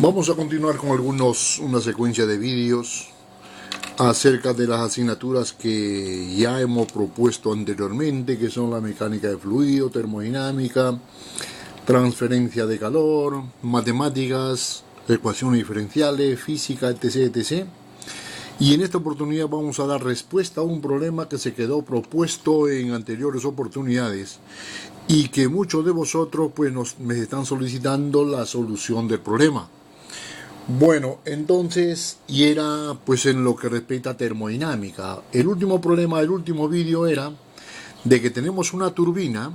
Vamos a continuar con una secuencia de vídeos acerca de las asignaturas que ya hemos propuesto anteriormente, que son la mecánica de fluido, termodinámica, transferencia de calor, matemáticas, ecuaciones diferenciales, física, etc., etc. Y en esta oportunidad vamos a dar respuesta a un problema que se quedó propuesto en anteriores oportunidades y que muchos de vosotros me están solicitando la solución del problema. Bueno, entonces, y era en lo que respecta a termodinámica. El último problema del último vídeo era de que tenemos una turbina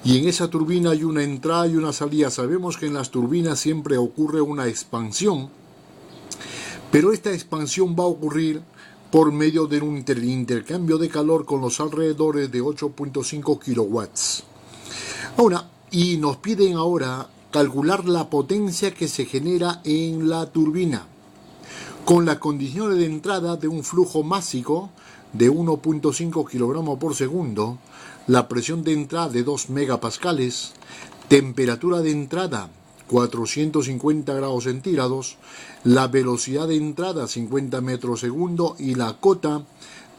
y en esa turbina hay una entrada y una salida. Sabemos que en las turbinas siempre ocurre una expansión, pero esta expansión va a ocurrir por medio de un intercambio de calor con los alrededores de 8.5 kilowatts. Ahora, y nos piden ahora calcular la potencia que se genera en la turbina con las condiciones de entrada de un flujo másico de 1.5 kilogramos por segundo, la presión de entrada de 2 megapascales, temperatura de entrada 450 grados centígrados, la velocidad de entrada 50 metros segundo y la cota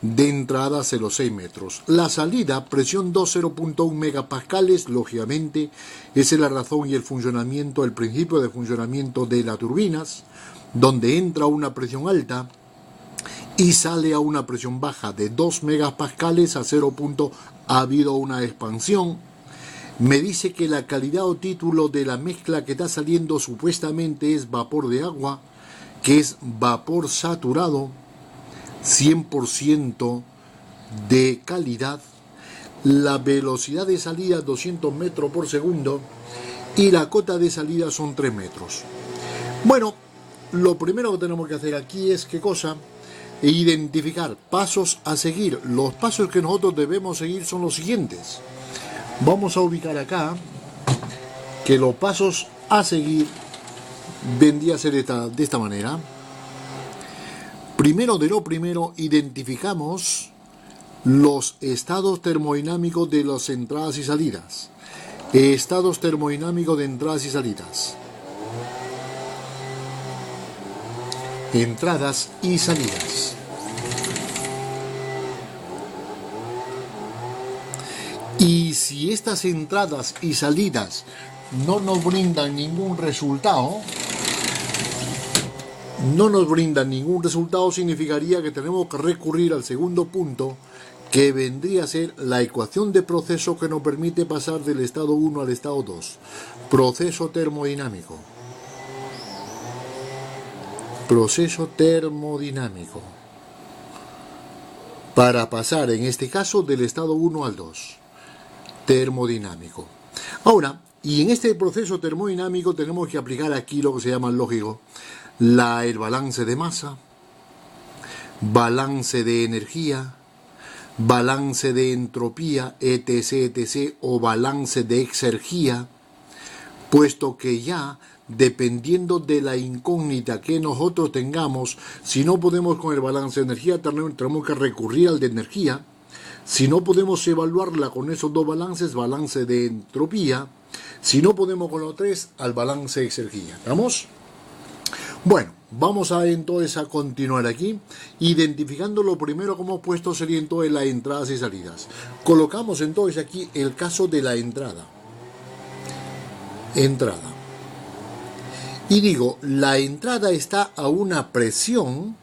de entrada 0,6 metros. La salida, presión 0.1 megapascales, lógicamente, esa es la razón y el funcionamiento, el principio de funcionamiento de las turbinas, donde entra una presión alta y sale a una presión baja de 2 megapascales a 0. Ha habido una expansión. Me dice que la calidad o título de la mezcla que está saliendo supuestamente es vapor de agua, que es vapor saturado, 100% de calidad, la velocidad de salida 200 metros por segundo y la cota de salida son 3 metros. Bueno, lo primero que tenemos que hacer aquí es ¿qué cosa? Identificar pasos a seguir. Los pasos que nosotros debemos seguir son los siguientes. Vamos a ubicar acá que los pasos a seguir vendría a ser de esta manera. Primero de lo primero, identificamos los estados termodinámicos de las entradas y salidas. Estados termodinámicos de entradas y salidas. Entradas y salidas. Y si estas entradas y salidas no nos brindan ningún resultado, significaría que tenemos que recurrir al segundo punto, que vendría a ser la ecuación de proceso que nos permite pasar del estado 1 al estado 2. Proceso termodinámico. Proceso termodinámico. Para pasar, en este caso, del estado 1 al 2. Termodinámico. Ahora, y en este proceso termodinámico tenemos que aplicar aquí lo que se llama lógico. El balance de masa, balance de energía, balance de entropía, etc., etc., o balance de exergía, puesto que ya, dependiendo de la incógnita que nosotros tengamos, si no podemos con el balance de energía, tenemos que recurrir al de energía. Si no podemos evaluarla con esos dos balances, balance de entropía. Si no podemos con los tres, al balance de exergía. ¿Estamos? Bueno, vamos entonces a continuar aquí, identificando lo primero que hemos puesto sería entonces las entradas y salidas. Colocamos entonces aquí el caso de la entrada. Entrada. Y digo, la entrada está a una presión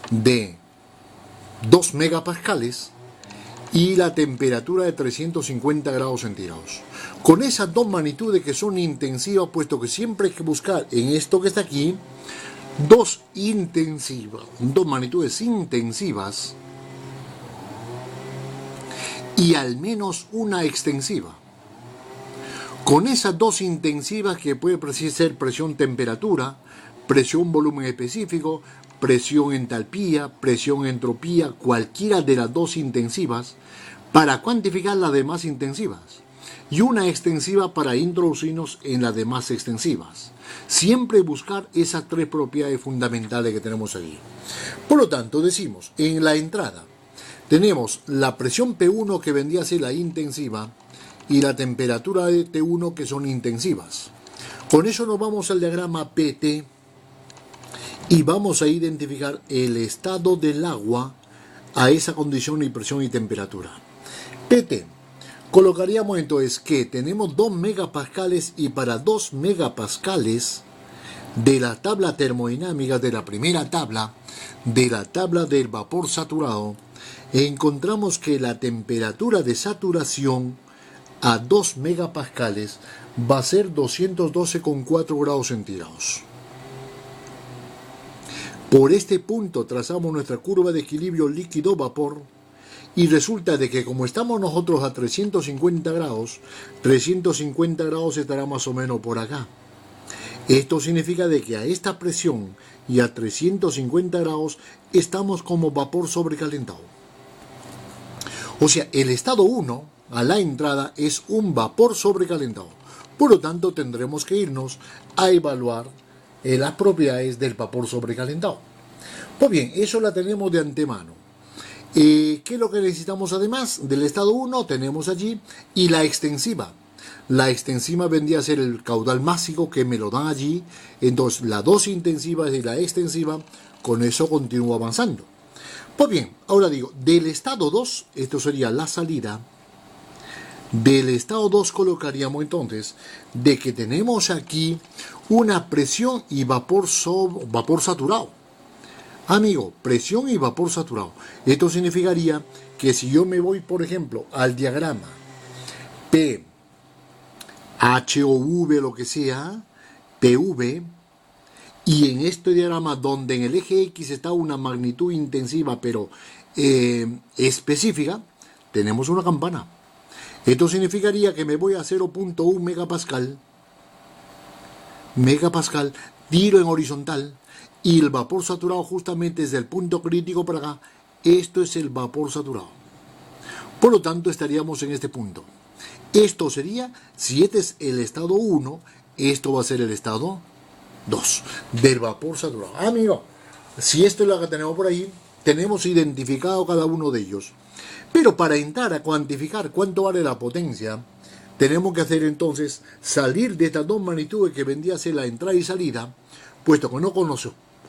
de 2 megapascales y la temperatura de 350 grados centígrados. Con esas dos magnitudes que son intensivas, puesto que siempre hay que buscar en esto que está aquí, dos magnitudes intensivas y al menos una extensiva. Con esas dos intensivas, que puede ser presión-temperatura, presión-volumen específico, presión entalpía, presión entropía, cualquiera de las dos intensivas, para cuantificar las demás intensivas, y una extensiva para introducirnos en las demás extensivas. Siempre buscar esas tres propiedades fundamentales que tenemos aquí. Por lo tanto, decimos, en la entrada tenemos la presión P1, que vendría a ser la intensiva, y la temperatura de T1, que son intensivas. Con eso nos vamos al diagrama PT y vamos a identificar el estado del agua a esa condición de presión y temperatura. PT, colocaríamos entonces que tenemos 2 megapascales y para 2 megapascales de la tabla termodinámica, de la primera tabla, de la tabla del vapor saturado, encontramos que la temperatura de saturación a 2 megapascales va a ser 212,4 grados centígrados. Por este punto trazamos nuestra curva de equilibrio líquido-vapor y resulta de que como estamos nosotros a 350 grados estará más o menos por acá. Esto significa de que a esta presión y a 350 grados estamos como vapor sobrecalentado. O sea, el estado 1 a la entrada es un vapor sobrecalentado. Por lo tanto, tendremos que irnos a evaluar las propiedades del vapor sobrecalentado. Pues bien, eso la tenemos de antemano. ¿Qué es lo que necesitamos además? Del estado 1 tenemos allí y la extensiva. La extensiva vendría a ser el caudal máximo que me lo dan allí. Entonces, la dosis intensiva y la extensiva, con eso continúo avanzando. Pues bien, ahora digo, del estado 2, esto sería la salida. Del estado 2 colocaríamos entonces de que tenemos aquí una presión y vapor saturado. Amigo, presión y vapor saturado. Esto significaría que si yo me voy, por ejemplo, al diagrama P, H o V, lo que sea, PV, y en este diagrama donde en el eje X está una magnitud intensiva pero específica, tenemos una campana. Esto significaría que me voy a 0.1 megapascal, tiro en horizontal, y el vapor saturado justamente desde el punto crítico para acá, esto es el vapor saturado. Por lo tanto, estaríamos en este punto. Esto sería, si este es el estado 1, esto va a ser el estado 2 del vapor saturado. Amigo, si esto es lo que tenemos por ahí, tenemos identificado cada uno de ellos. Pero para entrar a cuantificar cuánto vale la potencia, tenemos que hacer entonces salir de estas dos magnitudes que vendría a ser la entrada y salida, puesto que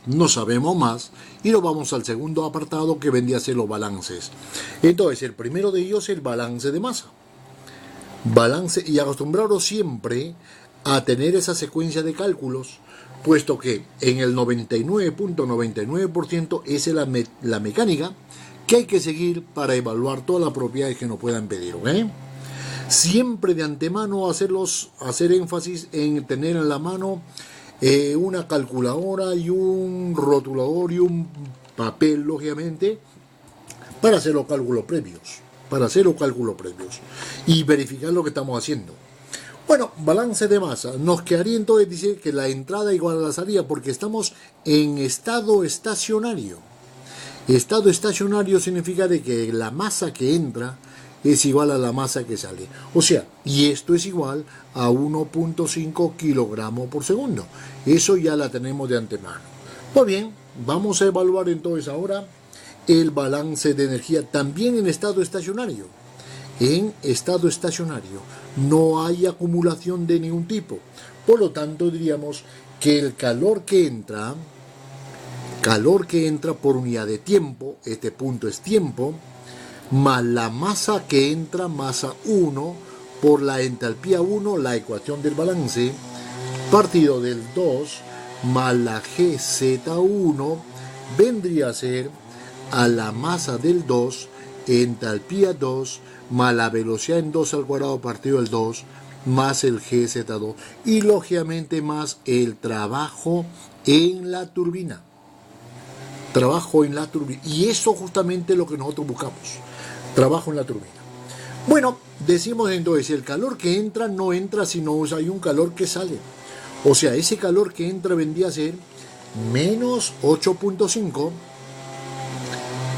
no sabemos más, y nos vamos al segundo apartado que vendría a ser los balances. Entonces, el primero de ellos es el balance de masa. Balance, y acostumbraros siempre a tener esa secuencia de cálculos, puesto que en el 99.99% es la mecánica que hay que seguir para evaluar todas las propiedades que nos puedan pedir, ¿ok? Siempre de antemano hacer énfasis en tener en la mano una calculadora y un rotulador y un papel, lógicamente, para hacer los cálculos previos. Y verificar lo que estamos haciendo. Bueno, balance de masa. Nos quedaría entonces decir que la entrada igual a la salida porque estamos en estado estacionario. Estado estacionario significa de que la masa que entra es igual a la masa que sale. O sea, y esto es igual a 1.5 kilogramos por segundo. Eso ya la tenemos de antemano. Pues bien, vamos a evaluar entonces ahora el balance de energía también en estado estacionario. En estado estacionario no hay acumulación de ningún tipo. Por lo tanto, diríamos que el calor que entra por unidad de tiempo, este punto es tiempo, más la masa que entra, masa 1, por la entalpía 1, la ecuación del balance, partido del 2, más la GZ1, vendría a ser a la masa del 2, entalpía 2, más la velocidad en 2 al cuadrado partido del 2, más el GZ2, y lógicamente más el trabajo en la turbina. Y eso justamente es lo que nosotros buscamos. Trabajo en la turbina. Bueno, decimos entonces, el calor que entra no entra sino hay un calor que sale. O sea, ese calor que entra vendría a ser menos 8.5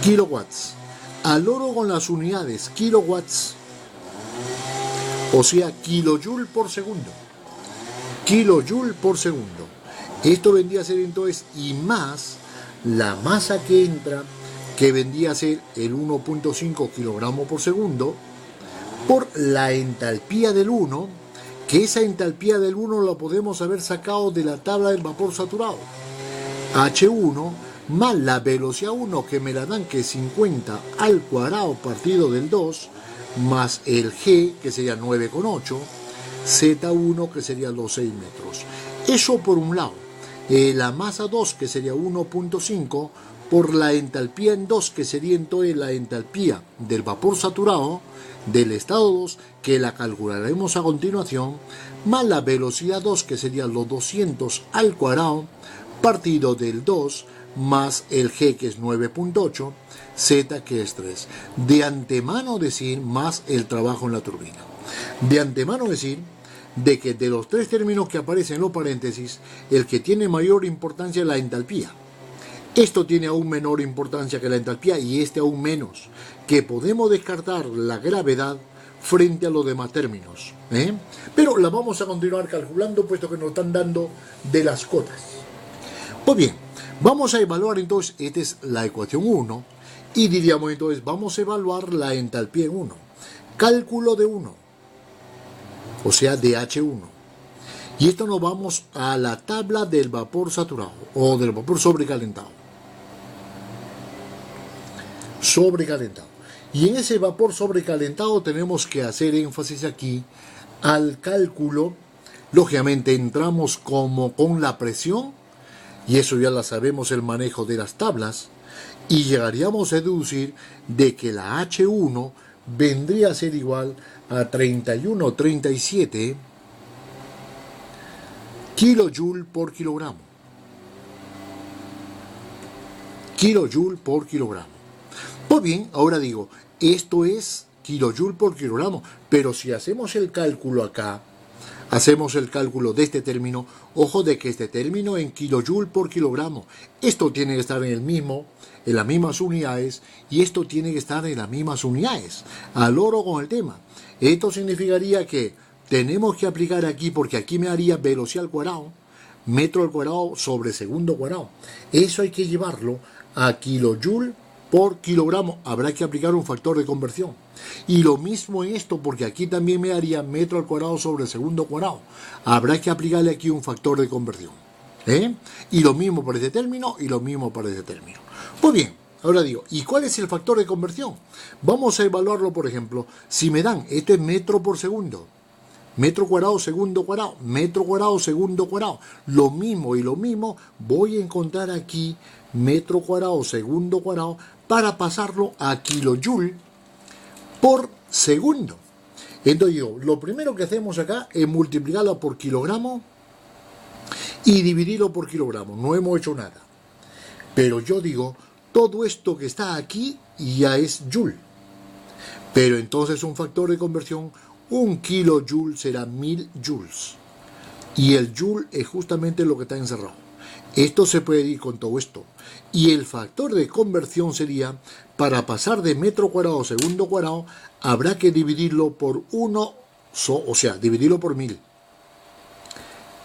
kilowatts. Al oro con las unidades, kilowatts. O sea, kilojoule por segundo. Esto vendría a ser entonces, y más la masa que entra, que vendría a ser el 1.5 kilogramos por segundo, por la entalpía del 1, que esa entalpía del 1 la podemos haber sacado de la tabla del vapor saturado. H1 más la velocidad 1 que me la dan, que es 50 al cuadrado partido del 2, más el G, que sería 9,8, Z1, que sería los 6 metros. Eso por un lado. La masa 2, que sería 1.5, por la entalpía en 2, que sería entonces la entalpía del vapor saturado del estado 2, que la calcularemos a continuación, más la velocidad 2, que sería los 200 al cuadrado, partido del 2, más el G, que es 9.8, Z, que es 3. De antemano decir, más el trabajo en la turbina. De antemano decir de que de los tres términos que aparecen en los paréntesis, el que tiene mayor importancia es la entalpía. Esto tiene aún menor importancia que la entalpía y este aún menos, que podemos descartar la gravedad frente a los demás términos. Pero la vamos a continuar calculando, puesto que nos están dando de las cotas. Pues bien, vamos a evaluar entonces, esta es la ecuación 1, y diríamos entonces, vamos a evaluar la entalpía en 1. Cálculo de 1, o sea, de H1. Y esto nos vamos a la tabla del vapor saturado, o del vapor sobrecalentado. Sobrecalentado. Y en ese vapor sobrecalentado tenemos que hacer énfasis aquí al cálculo. Lógicamente entramos como con la presión, y eso ya la sabemos, el manejo de las tablas, y llegaríamos a deducir de que la H1 vendría a ser igual a 31,37 kilojoule por kilogramo. Kilojoule por kilogramo. Pues bien, ahora digo, esto es kilojoule por kilogramo, pero si hacemos el cálculo acá, hacemos el cálculo de este término, ojo de que este término en kilojoule por kilogramo, esto tiene que estar en las mismas unidades, y esto tiene que estar en las mismas unidades, al oro con el tema. Esto significaría que tenemos que aplicar aquí, porque aquí me haría velocidad al cuadrado, metro al cuadrado sobre segundo cuadrado. Eso hay que llevarlo a kilojoule por kilogramo, habrá que aplicar un factor de conversión. Y lo mismo en esto, porque aquí también me daría metro al cuadrado sobre segundo cuadrado. Habrá que aplicarle aquí un factor de conversión. Y lo mismo para este término y lo mismo para este término. Pues bien, ahora digo, ¿y cuál es el factor de conversión? Vamos a evaluarlo, por ejemplo, si me dan, esto es metro por segundo. Metro cuadrado, segundo cuadrado, metro cuadrado, segundo cuadrado. Lo mismo y lo mismo, voy a encontrar aquí metro cuadrado, segundo cuadrado, para pasarlo a kilojoule por segundo. Entonces digo, lo primero que hacemos acá es multiplicarlo por kilogramo y dividirlo por kilogramo. No hemos hecho nada. Pero yo digo, todo esto que está aquí ya es joule. Pero entonces un factor de conversión, un kilojoule será 1000 joules. Y el joule es justamente lo que está encerrado. Esto se puede ir con todo esto. Y el factor de conversión sería, para pasar de metro cuadrado a segundo cuadrado, habrá que dividirlo por 1, o sea, dividirlo por 1000.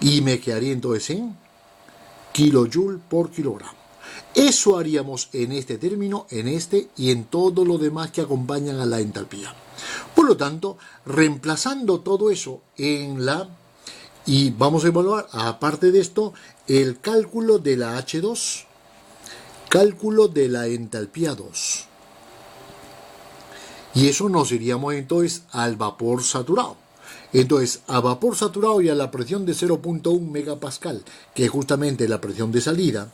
Y me quedaría entonces en kilojoule por kilogramo. Eso haríamos en este término, en este y en todo lo demás que acompañan a la entalpía. Por lo tanto, reemplazando todo eso en la... Y vamos a evaluar, aparte de esto, el cálculo de la H2, cálculo de la entalpía 2. Y eso nos iríamos entonces al vapor saturado. Entonces, a vapor saturado y a la presión de 0.1 megapascal, que es justamente la presión de salida,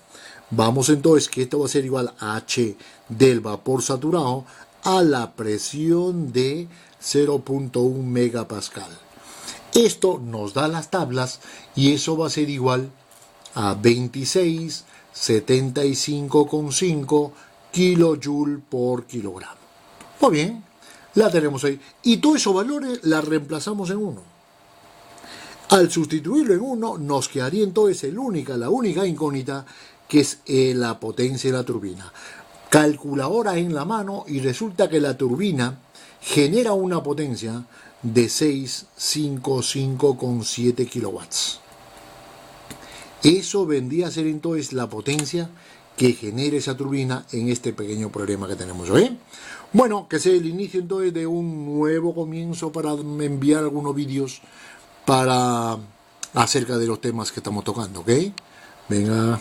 vamos entonces que esto va a ser igual a H del vapor saturado a la presión de 0.1 megapascal. Esto nos da las tablas y eso va a ser igual a 26,75,5 kilojoule por kilogramo. Pues bien, la tenemos ahí. Y todos esos valores la reemplazamos en 1. Al sustituirlo en 1, nos quedaría entonces la única incógnita, que es la potencia de la turbina. Calculadora en la mano y resulta que la turbina genera una potencia de 655,7 kilowatts. Eso vendría a ser entonces la potencia que genera esa turbina en este pequeño problema que tenemos hoy. Bueno, que sea el inicio entonces de un nuevo comienzo para enviar algunos vídeos para acerca de los temas que estamos tocando, ¿ok? Venga.